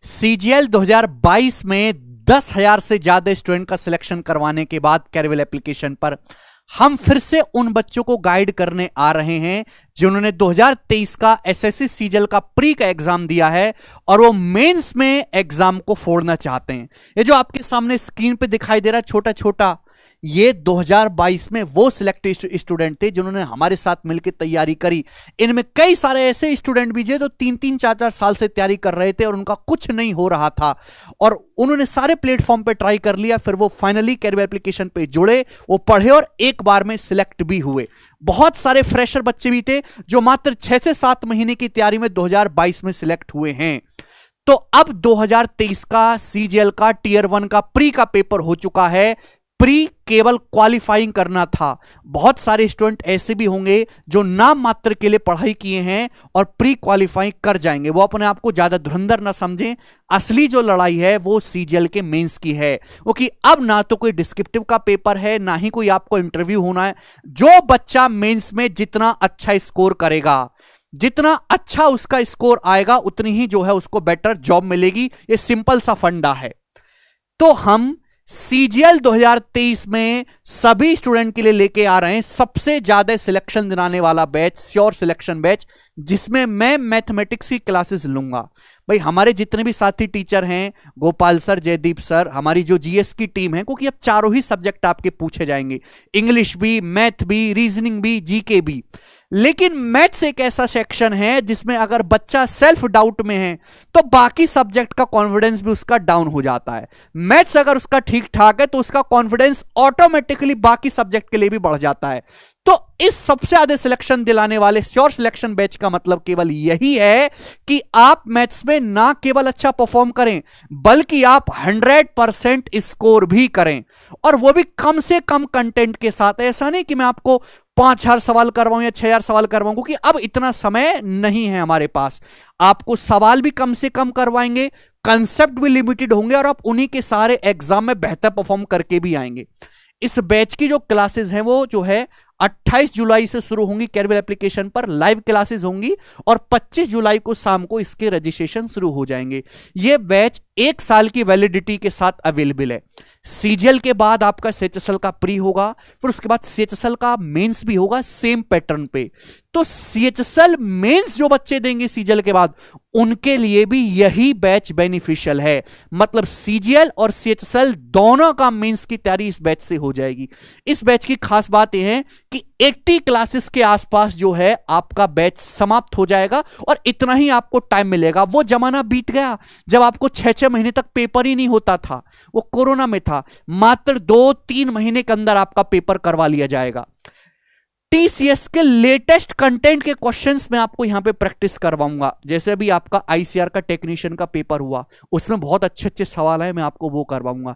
CGL 2022 में 10,000 से ज्यादा स्टूडेंट का सिलेक्शन करवाने के बाद कैरियर एप्लीकेशन पर हम फिर से उन बच्चों को गाइड करने आ रहे हैं जिन्होंने 2023 का एसएससी सीजीएल का प्री का एग्जाम दिया है और वो मेंस में एग्जाम को फोड़ना चाहते हैं। ये जो आपके सामने स्क्रीन पे दिखाई दे रहा है छोटा छोटा, ये 2022 में वो सिलेक्टेड स्टूडेंट थे जिन्होंने हमारे साथ मिलकर तैयारी करी। इनमें कई सारे ऐसे स्टूडेंट भी थे जो 3-3, 4-4 साल से तैयारी कर रहे थे और उनका कुछ नहीं हो रहा था और उन्होंने सारे प्लेटफॉर्म पे ट्राई कर लिया। फिर वो फाइनली कैरियर एप्लीकेशन पे जुड़े, वो पढ़े और एक बार में सिलेक्ट भी हुए। बहुत सारे फ्रेशर बच्चे भी थे जो मात्र 6 से 7 महीने की तैयारी में 2022 में सिलेक्ट हुए हैं। तो अब 2023 का सीजीएल का टीयर 1 का प्री का पेपर हो चुका है। प्री केवल क्वालिफाइंग करना था। बहुत सारे स्टूडेंट ऐसे भी होंगे जो नाम मात्र के लिए पढ़ाई किए हैं और प्री क्वालिफाइंग कर जाएंगे। वो अपने आप को ज्यादा धुरंधर ना समझें, असली जो लड़ाई है वो सीजीएल के मेंस की है, क्योंकि अब ना तो कोई डिस्क्रिप्टिव का पेपर है ना ही कोई आपको इंटरव्यू होना है। जो बच्चा मेंस में जितना अच्छा स्कोर करेगा, जितना अच्छा उसका स्कोर आएगा, उतनी ही जो है उसको बेटर जॉब मिलेगी। ये सिंपल सा फंडा है। तो हम सीजीएल 2023 में सभी स्टूडेंट के लिए लेके आ रहे हैं सबसे ज्यादा सिलेक्शन दिलाने वाला बैच, श्योर सिलेक्शन बैच, जिसमें मैं मैथमेटिक्स की क्लासेस लूंगा। भाई हमारे जितने भी साथी टीचर हैं, गोपाल सर, जयदीप सर, हमारी जो जीएस की टीम है, क्योंकि अब चारों ही सब्जेक्ट आपके पूछे जाएंगे, इंग्लिश भी, मैथ भी, रीजनिंग भी, जीके भी। लेकिन मैथ्स एक ऐसा सेक्शन है जिसमें अगर बच्चा सेल्फ डाउट में है तो बाकी सब्जेक्ट का कॉन्फिडेंस भी उसका डाउन हो जाता है। मैथ्स अगर उसका ठीक ठाक है तो उसका कॉन्फिडेंस ऑटोमेटिकली बाकी सब्जेक्ट के लिए भी बढ़ जाता है। तो इस सबसे ज्यादा सिलेक्शन दिलाने वाले श्योर सिलेक्शन बैच का मतलब केवल यही है कि आप मैथ्स में ना केवल अच्छा परफॉर्म करें बल्कि आप 100% स्कोर भी करें, और वो भी कम से कम कंटेंट के साथ। ऐसा नहीं कि मैं आपको 5,000 सवाल करवाऊं या 6,000 सवाल करवाऊं, क्योंकि अब इतना समय नहीं है हमारे पास। आपको सवाल भी कम से कम करवाएंगे, कंसेप्ट भी लिमिटेड होंगे और आप उन्हीं के सारे एग्जाम में बेहतर परफॉर्म करके भी आएंगे। इस बैच की जो क्लासेस हैं वो जो है 28 जुलाई से शुरू होंगी, कैरियर एप्लीकेशन पर लाइव क्लासेस होंगी और 25 जुलाई को शाम को इसके रजिस्ट्रेशन शुरू हो जाएंगे। ये बैच 1 साल की वैलिडिटी के साथ अवेलेबल है। सीजीएल के बाद आपका सीएचएसएल का प्री होगा, फिर उसके बाद सीएचएसएल का मेंस भी होगा सेम पैटर्न पे। तो सीएचएसएल मेंस जो बच्चे देंगे सीजीएल के बाद, उनके लिए भी यही बैच बेनिफिशियल है। मतलब सीजीएल और सीएचएसएल दोनों का मेंस की तैयारी इस बैच से हो जाएगी। इस बैच की खास बात यह है कि 80 क्लासेस के आसपास जो है आपका बैच समाप्त हो जाएगा और इतना ही आपको टाइम मिलेगा। वो जमाना बीत गया जब आपको 6-6 महीने तक पेपर ही नहीं होता था, वो कोरोना में था। मात्र 2-3 महीने के अंदर आपका पेपर करवा लिया जाएगा। टीसीएस के लेटेस्ट कंटेंट के क्वेश्चंस मैं आपको यहां पे प्रैक्टिस करवाऊंगा। जैसे अभी आपका आईसीआर का टेक्नीशियन का पेपर हुआ, उसमें बहुत अच्छे अच्छे सवाल है, मैं आपको वो करवाऊंगा।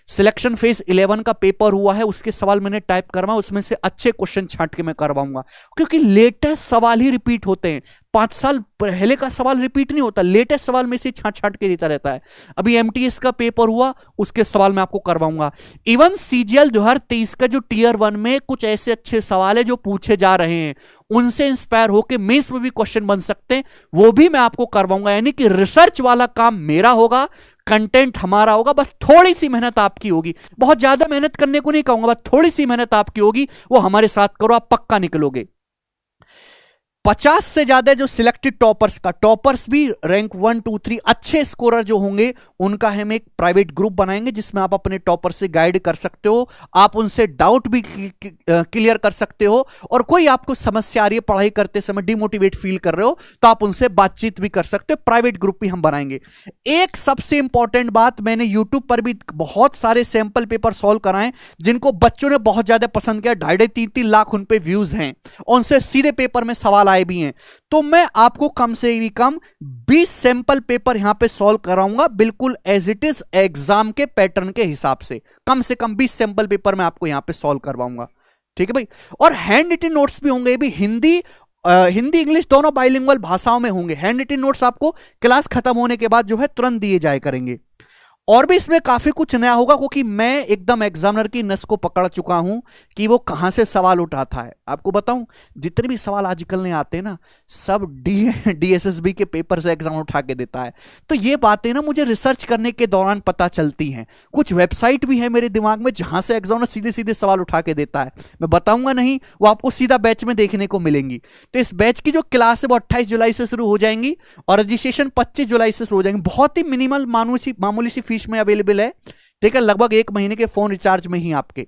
सिलेक्शन फेज 11 का पेपर हुआ है, उसके सवाल मैंने टाइप करवा, उसमें से अच्छे क्वेश्चन छांट के मैं करवाऊंगा, क्योंकि लेटेस्ट सवाल ही रिपीट होते हैं। 5 साल पहले का सवाल रिपीट नहीं होता, लेटेस्ट सवाल में से छांट छांट के देता रहता है। अभी एमटीएस का पेपर हुआ, उसके सवाल मैं आपको करवाऊंगा। इवन सीजीएल 2023 का जो टीयर 1 में कुछ ऐसे अच्छे सवाल है जो पूछे जा रहे हैं, उनसे इंस्पायर होकर मेंस में भी क्वेश्चन बन सकते हैं, वो भी मैं आपको करवाऊंगा। यानी कि रिसर्च वाला काम मेरा होगा, कंटेंट हमारा होगा। बस थोड़ी सी मेहनत आपकी होगी, बहुत ज्यादा मेहनत करने को नहीं कहूंगा, बस थोड़ी सी मेहनत आपकी होगी, वो हमारे साथ करो, आप पक्का निकलोगे। 50 से ज्यादा जो सिलेक्टेड टॉपर्स का, टॉपर्स भी रैंक 1, 2, 3 अच्छे स्कोरर जो होंगे, उनका हम एक प्राइवेट ग्रुप बनाएंगे जिसमें आप अपने टॉपर से गाइड कर सकते हो, आप उनसे डाउट भी क्लियर कर सकते हो, और कोई आपको समस्या आ रही है पढ़ाई करते समय, डिमोटिवेट फील कर रहे हो, तो आप उनसे बातचीत भी कर सकते हो। प्राइवेट ग्रुप भी हम बनाएंगे। एक सबसे इंपॉर्टेंट बात, मैंने यूट्यूब पर भी बहुत सारे सैंपल पेपर सॉल्व कराए जिनको बच्चों ने बहुत ज्यादा पसंद किया, 2.5-3 लाख उन पे व्यूज हैं, और उनसे सीधे पेपर में सवाल भी हैं। तो मैं आपको कम से भी कम 20 सैंपल पेपर यहां पे सॉल्व कराऊंगा, बिल्कुल एज इट इज एग्जाम के पैटर्न के हिसाब से। कम 20 सैंपल पेपर मैं आपको यहां पे सॉल्व करवाऊंगा, ठीक है भाई। और हैंड रिटन नोट्स भी होंगे, भी हिंदी इंग्लिश दोनों बाइलिंगुअल भाषाओं में होंगे। हैंड रिटन नोट्स आपको क्लास खत्म होने के बाद जो है तुरंत दिए जाए करेंगे। और भी इसमें काफी कुछ नया होगा, क्योंकि मैं एकदम एग्जामिनर की नस को पकड़ चुका हूं कि वो कहां से सवाल उठाता है। आपको बताऊं, जितने भी सवाल आजकल ने आते हैं ना, सब डीएसएसबी के पेपर से एग्जाम उठा के देता है। तो ये बातें ना मुझे रिसर्च करने के दौरान पता चलती हैं। कुछ वेबसाइट भी है मेरे दिमाग में जहां से एग्जामिनर सीधे सीधे सवाल उठा के देता है। मैं बताऊंगा नहीं, वो आपको सीधा बैच में देखने को मिलेंगी। तो इस बैच की जो क्लास है वो 28 जुलाई से शुरू हो जाएंगी और रजिस्ट्रेशन 25 जुलाई से शुरू हो जाएंगे। बहुत ही मिनिमल मामूली सी फीस में अवेलेबल है, ठीक है, लगभग 1 महीने के फोन रिचार्ज में ही आपके।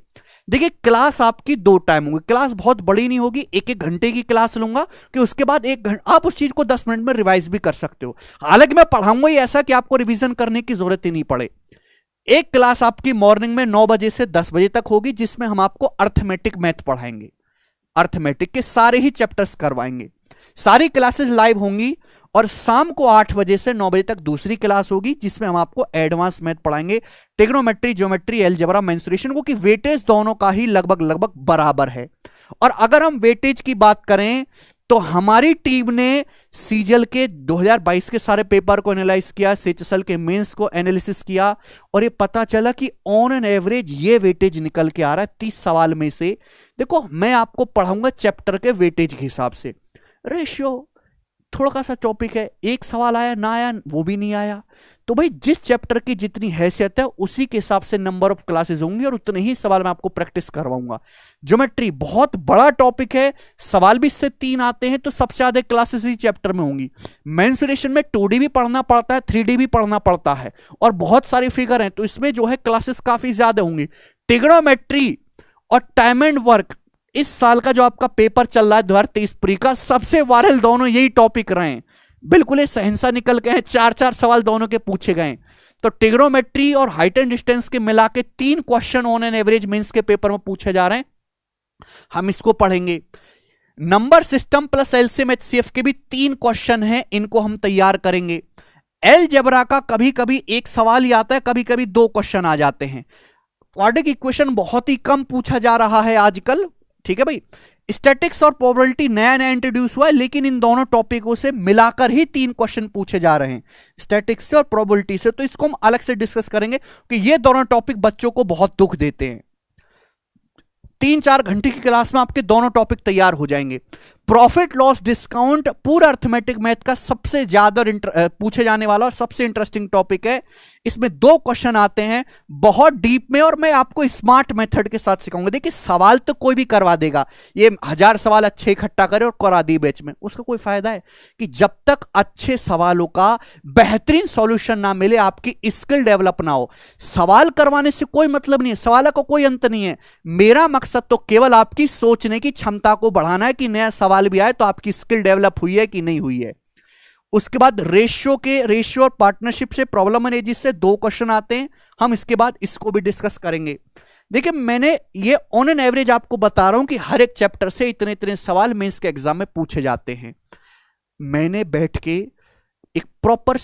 देखिए, क्लास आपकी 2 टाइम होगी। क्लास बहुत बड़ी नहीं होगी, 1-1 घंटे की क्लास लूंगा कि उसके बाद 1 घंटा आप उस चीज को 10 मिनट में रिवाइज भी कर सकते हो। हालांकि मैं पढ़ाऊंगा ही ऐसा कि आपको रिवीजन करने की जरूरत ही नहीं पड़े। एक क्लास आपकी मॉर्निंग में 9 बजे से 10 बजे तक होगी, जिसमें हम आपको अर्थमेटिक मैथ पढ़ाएंगे। अर्थमेटिक के सारे ही चैप्टर्स करवाएंगे। सारी क्लासेस लाइव होंगी। और शाम को 8 बजे से 9 बजे तक दूसरी क्लास होगी, जिसमें हम आपको एडवांस मैथ पढ़ाएंगे, ट्रिग्नोमेट्री, ज्योमेट्री, अलजेब्रा, मेंसुरेशन को, कि वेटेज दोनों का ही लगभग बराबर है। और अगर हम वेटेज की बात करें तो हमारी टीम ने सीजल के 2022 के सारे पेपर को एनालाइज किया, सीएचएसएल के मेंस को एनालिसिस किया, और ये पता चला कि ऑन एन एवरेज ये वेटेज निकल के आ रहा है 30 सवाल में से। देखो, मैं आपको पढ़ाऊंगा चैप्टर के वेटेज के हिसाब से। रेशियो थोड़ा सा टॉपिक है, एक सवाल आया ना आया वो भी नहीं आया, तो भाई जिस चैप्टर की जितनी हैसियत है उसी के हिसाब से नंबर ऑफ क्लासेस होंगी और उतने ही सवाल मैं आपको प्रैक्टिस करवाऊंगा। ज्योमेट्री बहुत बड़ा टॉपिक है, सवाल भी इससे 3 आते हैं, तो सबसे ज्यादा क्लासेस ही चैप्टर में होंगी। मेंसुरेशन में 2D भी पढ़ना पड़ता है, 3D भी पढ़ना पड़ता है, और बहुत सारी फिगर हैं, तो इसमें जो है क्लासेस काफी ज्यादा होंगी। ट्रिग्नोमेट्री और टाइम एंड वर्क, इस साल का जो आपका पेपर चल रहा है 2023 प्री का, सबसे वायरल दोनों यही टॉपिक रहे हैं। बिल्कुल ये सहनसा निकल गए हैं, 4-4 सवाल दोनों के पूछे गए। तो ट्रिग्नोमेट्री और हाइट एंड डिस्टेंस के मिला के 3 question on an average mains के पेपर में पूछे जा रहे हैं, हम इसको पढ़ेंगे। Number system plus LCM HCF के भी 3 क्वेश्चन हैं, इनको हम तैयार करेंगे। अलजेब्रा का कभी कभी 1 सवाल ही आता है, कभी कभी 2 क्वेश्चन आ जाते हैं। क्वाड्रेटिक इक्वेशन बहुत ही कम पूछा जा रहा है आजकल, ठीक है भाई। स्टैटिक्स और प्रोबेबिलिटी नया नया इंट्रोड्यूस हुआ है, लेकिन इन दोनों टॉपिकों से मिलाकर ही 3 क्वेश्चन पूछे जा रहे हैं, स्टैटिक्स से और प्रोबेबिलिटी से। तो इसको हम अलग से डिस्कस करेंगे कि ये दोनों टॉपिक बच्चों को बहुत दुख देते हैं। 3-4 घंटे की क्लास में आपके दोनों टॉपिक तैयार हो जाएंगे। प्रॉफिट लॉस डिस्काउंट पूरा अर्थमेटिक मैथ का सबसे ज्यादा पूछे जाने वाला और सबसे इंटरेस्टिंग टॉपिक है। इसमें 2 क्वेश्चन आते हैं बहुत डीप में, और मैं आपको स्मार्ट मेथड के साथ सिखाऊंगा। देखिए, सवाल तो कोई भी करवा देगा, ये 1000 सवाल अच्छे इकट्ठा करे और करा दी बैच में, उसका कोई फायदा है कि जब तक अच्छे सवालों का बेहतरीन सॉल्यूशन ना मिले, आपकी स्किल डेवलप ना हो। सवाल करवाने से कोई मतलब नहीं है, सवाल का कोई अंत नहीं है। मेरा मकसद तो केवल आपकी सोचने की क्षमता को बढ़ाना है कि नया सवाल भी आए तो आपकी स्किल डेवलप हुई है कि नहीं हुई है। उसके बाद रेशियो और पार्टनरशिप से, प्रॉब्लम एनालिसिस से 2 क्वेश्चन आते हैं, हम इसके बाद इसको भी डिस्कस करेंगे। देखिए, मैंने ये ऑन एन एवरेज आपको बता रहा हूं कि हर एक चैप्टर से इतने इतने सवाल मेंस के एग्जाम में पूछे जाते हैं। मैंने बैठ के एक प्रॉपर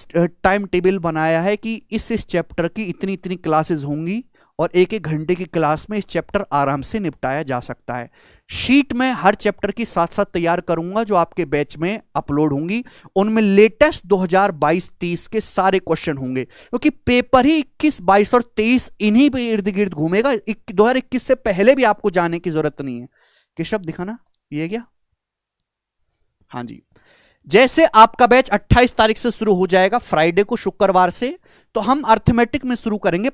टाइम टेबल बनाया है कि इस चैप्टर की इतनी इतनी क्लासेस होंगी और 1-1 घंटे की क्लास में इस चैप्टर आराम से निपटाया जा सकता है। शीट में हर चैप्टर की साथ साथ तैयार करूंगा जो आपके बैच में अपलोड होंगी, उनमें लेटेस्ट 2022-23 के सारे क्वेश्चन होंगे, क्योंकि पेपर ही 21, 22 और 23 इन्हीं पे इर्द गिर्द घूमेगा। 2021 से पहले भी आपको जाने की जरूरत नहीं है। केशव दिखाना, ये क्या? हाँ जी, जैसे आपका बैच 28 तारीख से शुरू हो जाएगा, फ्राइडे को, शुक्रवार से, तो हम अर्थमेटिक में शुरू करेंगे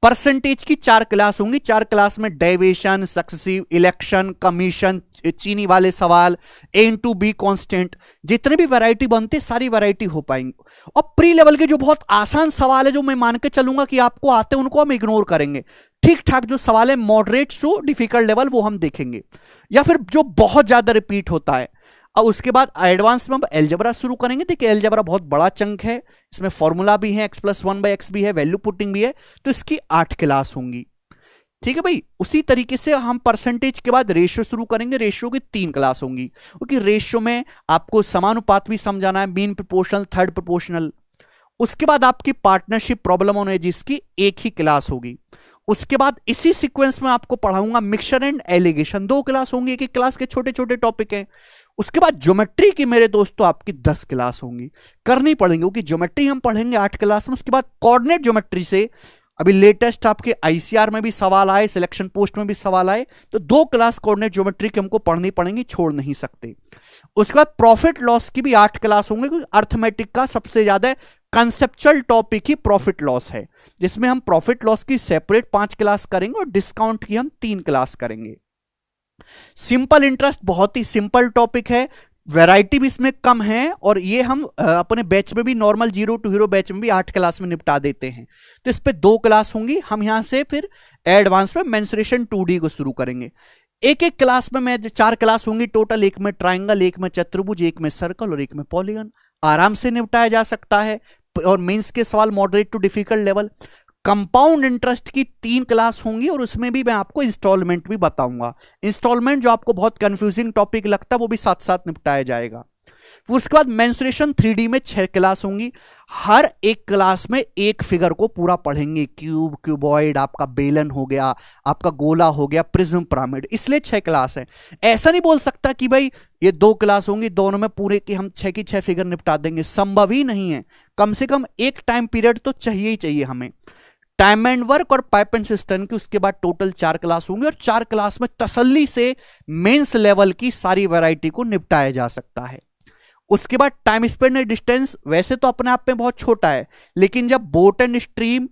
परसेंटेज की 4 क्लास होंगी। 4 क्लास में डेविएशन, सक्सेसिव, इलेक्शन, कमीशन, चीनी वाले सवाल, ए इंटू बी कॉन्स्टेंट, जितने भी वैरायटी बनती है सारी वैरायटी हो पाएंगी। और प्री लेवल के जो बहुत आसान सवाल है, जो मैं मान के चलूंगा कि आपको आते हैं, उनको हम इग्नोर करेंगे। ठीक ठाक जो सवाल है, मॉडरेट टू डिफिकल्ट लेवल, वो हम देखेंगे। या फिर जो बहुत ज्यादा रिपीट होता है। और उसके बाद एडवांस में हम अलजेब्रा शुरू करेंगे। देखिए, अलजेब्रा बहुत बड़ा चंक है, इसमें फॉर्मूला भी है, x+1/x भी है, वैल्यू पुटिंग भी है, तो इसकी 8 क्लास होंगी। ठीक है भाई। उसी तरीके से हम परसेंटेज के बाद रेशियो शुरू करेंगे। रेशियो की 3 क्लास होंगी, क्योंकि रेशियो में आपको समानुपात भी समझाना है, मीन प्रोपोर्शनल, थर्ड प्रोपोर्शनल। उसके बाद आपकी पार्टनरशिप, प्रॉब्लम ऑन एजिस की 1 ही क्लास होगी। उसके बाद इसी सीक्वेंस में आपको पढ़ाऊंगा मिक्सचर एंड एलिगेशन, 2 क्लास होंगी, 1-1 क्लास के छोटे छोटे टॉपिक हैं। उसके बाद ज्योमेट्री की मेरे दोस्तों आपकी 10 क्लास होंगी, करनी पड़ेंगी, क्योंकि ज्योमेट्री हम पढ़ेंगे 8 क्लास में। उसके बाद कोऑर्डिनेट ज्योमेट्री से अभी लेटेस्ट आपके आईसीआर में भी सवाल आए, सिलेक्शन पोस्ट में भी सवाल आए, तो 2 क्लास कोऑर्डिनेट ज्योमेट्री की हमको पढ़नी पड़ेंगी, छोड़ नहीं सकते। उसके बाद प्रॉफिट लॉस की भी 8 क्लास होंगे, क्योंकि अर्थमेटिक का सबसे ज्यादा कंसेप्चुअल टॉपिक ही प्रॉफिट लॉस है, जिसमें हम प्रॉफिट लॉस की सेपरेट 5 क्लास करेंगे और डिस्काउंट की हम 3 क्लास करेंगे। सिंपल इंटरेस्ट बहुत ही सिंपल टॉपिक है, वैरायटी भी इसमें कम है, और ये हम अपने बैच में भी नॉर्मल 0 to हीरो बैच में भी 8 क्लास में निपटा देते हैं। तो इस पे 2 क्लास होंगी। हम यहां से फिर एडवांस में मेंसुरेशन 2D को शुरू करेंगे। एक एक क्लास में मैं 4 क्लास होंगी टोटल, एक में ट्राइंगल, एक में चतुर्भुज, एक में सर्कल और एक में पॉलीगन। आराम से निपटाया जा सकता है, और मेंस के सवाल moderate to difficult level. Compound interest की 3 क्लास होंगी, और उसमें भी मैं आपको इंस्टॉलमेंट भी बताऊंगा। इंस्टॉलमेंट जो आपको बहुत कंफ्यूजिंग टॉपिक लगता है वो भी साथ साथ निपटाया जाएगा। उसके बाद मेंसुरेशन 3D में 6 क्लास होंगी। हर एक क्लास में एक फिगर को पूरा पढ़ेंगे, क्यूब, क्यूबॉइड, आपका बेलन हो गया, आपका गोला हो गया, प्रिज्म, पिरामिड, इसलिए 6 क्लास है। ऐसा नहीं बोल सकता कि भाई ये 2 क्लास होंगी, दोनों में पूरे की हम 6 की 6 फिगर निपटा देंगे, संभव ही नहीं है। कम से कम एक टाइम पीरियड तो चाहिए ही चाहिए हमें। टाइम एंड वर्क और पाइप एंड सिस्टम की उसके बाद टोटल 4 क्लास होंगे, और 4 क्लास में तसल्ली से मेंस लेवल की सारी वैरायटी को निपटाया जा सकता है। उसके बाद टाइम स्पेंड एंड डिस्टेंस वैसे तो अपने आप में बहुत छोटा है, लेकिन जब boat and stream,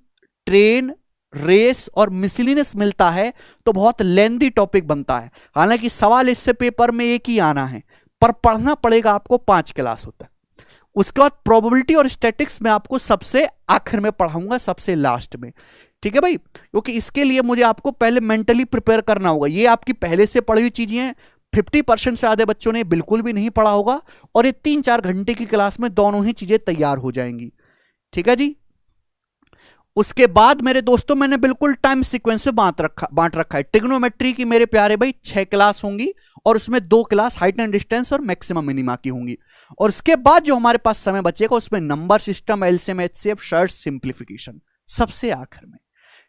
train, race और मिसलिनियस मिलता है तो बहुत लेंथी टॉपिक बनता है। हालांकि सवाल इससे पेपर में एक ही आना है, पर पढ़ना पड़ेगा आपको, 5 क्लास होता है। उसके बाद प्रोबेबिलिटी और स्टैटिक्स में आपको सबसे आखिर में पढ़ाऊंगा, सबसे लास्ट में, ठीक है भाई, क्योंकि इसके लिए मुझे आपको पहले मेंटली प्रिपेयर करना होगा। ये आपकी पहले से पढ़ी हुई चीजें हैं, 50% से ज्यादा बच्चों ने बिल्कुल भी नहीं पढ़ा होगा, और ये 3-4 घंटे की क्लास में दोनों ही चीजें तैयार हो जाएंगी, ठीक है जी। उसके बाद मेरे दोस्तों मैंने बिल्कुल टाइम सीक्वेंस में बांट रखा है। ट्रिग्नोमेट्री की मेरे प्यारे भाई 6 क्लास होंगी, और उसमें 2 क्लास हाइट एंड डिस्टेंस और मैक्सिमम मिनिमा की होंगी। और उसके बाद जो हमारे पास समय बचेगा उसमें number system, LCM, HCF, short, simplification सबसे आखिर में,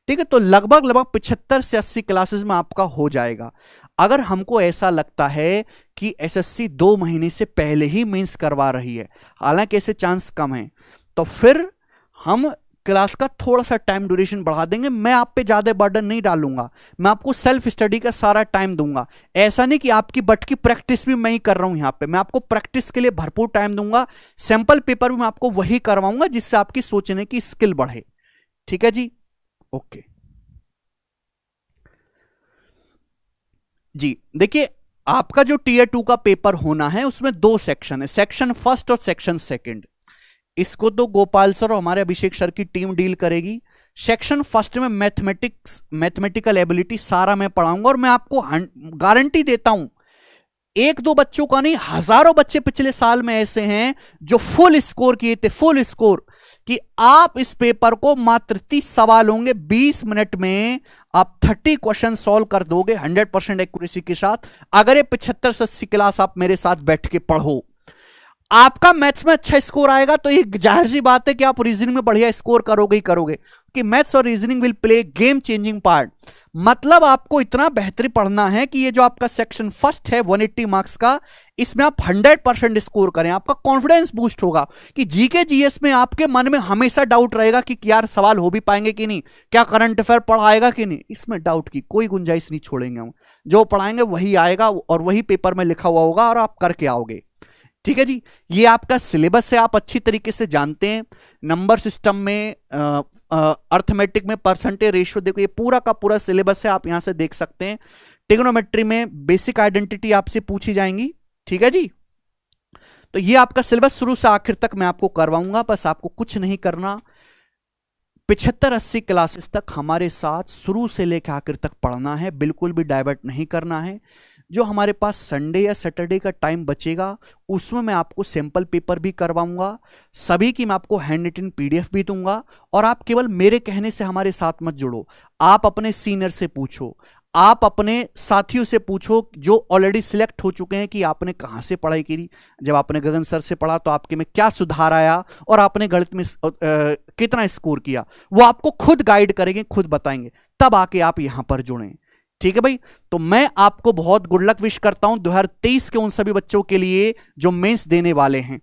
ठीक है। तो लगभग 75 से 80 क्लासेस में आपका हो जाएगा। अगर हमको ऐसा लगता है कि एसएससी 2 महीने से पहले ही मेंस करवा रही है, हालांकि ऐसे चांस कम है, तो फिर हम क्लास का थोड़ा सा टाइम ड्यूरेशन बढ़ा देंगे। मैं आप पे ज्यादा बर्डन नहीं डालूंगा, मैं आपको सेल्फ स्टडी का सारा टाइम दूंगा। ऐसा नहीं कि आपकी बट की प्रैक्टिस भी मैं ही कर रहा हूं, यहां पे मैं आपको प्रैक्टिस के लिए भरपूर टाइम दूंगा। सैंपल पेपर भी मैं आपको वही करवाऊंगा जिससे आपकी सोचने की स्किल बढ़े, ठीक है जी। ओके जी, देखिए आपका जो टीयर 2 का पेपर होना है उसमें 2 सेक्शन है, सेक्शन फर्स्ट और सेक्शन सेकंड। इसको तो गोपाल सर और हमारे अभिषेक सर की टीम डील करेगी। सेक्शन फर्स्ट में मैथमेटिक्स, मैथमेटिकल एबिलिटी सारा मैं पढ़ाऊंगा, और मैं आपको गारंटी देता हूं 1-2 बच्चों का नहीं, हजारों बच्चे पिछले साल में ऐसे हैं जो फुल स्कोर किए थे, फुल स्कोर, कि आप इस पेपर को मात्र 30 सवाल होंगे, 20 मिनट में आप 30 क्वेश्चन सॉल्व कर दोगे 100% एक्यूरेसी के साथ। अगर ये 75 से 80 क्लास आप मेरे साथ बैठ के पढ़ो, आपका मैथ्स में अच्छा स्कोर आएगा तो ये जाहिर सी बात है कि आप रीजनिंग में बढ़िया स्कोर करोगे ही करोगे, कि मैथ्स और reasoning will play game changing part. मतलब आपको इतना बेहतरीन पढ़ना है कि ये जो आपका सेक्शन फर्स्ट है 180 मार्क्स का, इसमें आप 100% स्कोर करें। आपका कॉन्फिडेंस बूस्ट होगा कि जीके जीएस में आपके मन में हमेशा डाउट रहेगा कि यार सवाल हो भी पाएंगे कि नहीं, क्या करंट अफेयर पढ़ाएगा कि नहीं, इसमें डाउट की कोई गुंजाइश नहीं छोड़ेंगे हम। जो पढ़ाएंगे वही आएगा और वही पेपर में लिखा हुआ होगा और आप करके आओगे, ठीक है जी। ये आपका सिलेबस है, आप अच्छी तरीके से जानते हैं। नंबर सिस्टम में, अर्थमेटिक में परसेंटेज रेशियो, देखो ये पूरा का पूरा सिलेबस है, आप यहां से देख सकते हैं। ट्रिग्नोमेट्री में बेसिक आइडेंटिटी आपसे पूछी जाएंगी, ठीक है जी। तो ये आपका सिलेबस शुरू से आखिर तक मैं आपको करवाऊंगा, बस आपको कुछ नहीं करना, 75-80 क्लासेस तक हमारे साथ शुरू से लेकर आखिर तक पढ़ना है, बिल्कुल भी डाइवर्ट नहीं करना है। जो हमारे पास संडे या सैटरडे का टाइम बचेगा उसमें मैं आपको सैंपल पेपर भी करवाऊंगा, सभी की मैं आपको हैंड रिटन पीडीएफ भी दूंगा। और आप केवल मेरे कहने से हमारे साथ मत जुड़ो, आप अपने सीनियर से पूछो, आप अपने साथियों से पूछो जो ऑलरेडी सिलेक्ट हो चुके हैं कि आपने कहां से पढ़ाई की, जब आपने गगन सर से पढ़ा तो आपके में क्या सुधार आया और आपने गणित में कितना स्कोर किया, वो आपको खुद गाइड करेंगे, खुद बताएंगे, तब आके आप यहां पर जुड़ें, ठीक है भाई। तो मैं आपको बहुत गुड लक विश करता हूं 2023 के उन सभी बच्चों के लिए जो मेंस देने वाले हैं।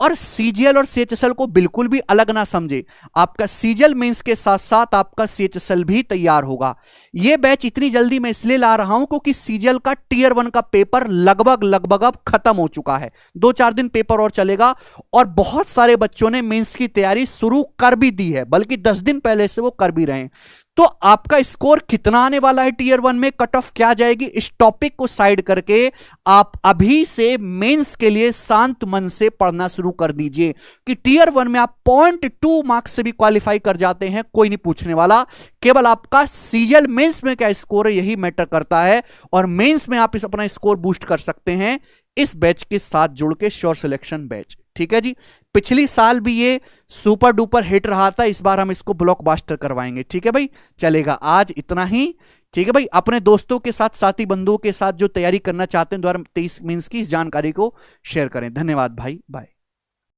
और सीजीएल और सीएचएसएल को बिल्कुल भी अलग ना समझे, आपका सीजीएल मेंस के साथ साथ आपका सीएचएसएल भी तैयार होगा। यह बैच इतनी जल्दी मैं इसलिए ला रहा हूं क्योंकि सीजीएल का टियर 1 का पेपर लगभग अब खत्म हो चुका है, 2-4 दिन पेपर और चलेगा और बहुत सारे बच्चों ने मेंस की तैयारी शुरू कर भी दी है, बल्कि 10 दिन पहले से वो कर भी रहे हैं। तो आपका स्कोर कितना आने वाला है टियर 1 में, कट ऑफ क्या जाएगी, इस टॉपिक को साइड करके आप अभी से मेंस के लिए शांत मन से पढ़ना शुरू कर दीजिए कि टियर 1 में आप 0.2 मार्क्स से भी क्वालिफाई कर जाते हैं, कोई नहीं पूछने वाला। केवल आपका सीजीएल मेंस में क्या स्कोर है यही मैटर करता है, और मेंस में आप इस अपना स्कोर बूस्ट कर सकते हैं इस बैच के साथ जुड़ के, श्योर सिलेक्शन बैच। ठीक है जी, पिछली साल भी ये सुपर डुपर हिट रहा था, इस बार हम इसको ब्लॉकबस्टर करवाएंगे। ठीक है भाई, चलेगा आज इतना ही। ठीक है भाई, अपने दोस्तों के साथ, साथी बंधुओं के साथ जो तैयारी करना चाहते हैं 2023 मींस की, इस जानकारी को शेयर करें। धन्यवाद भाई, बाय।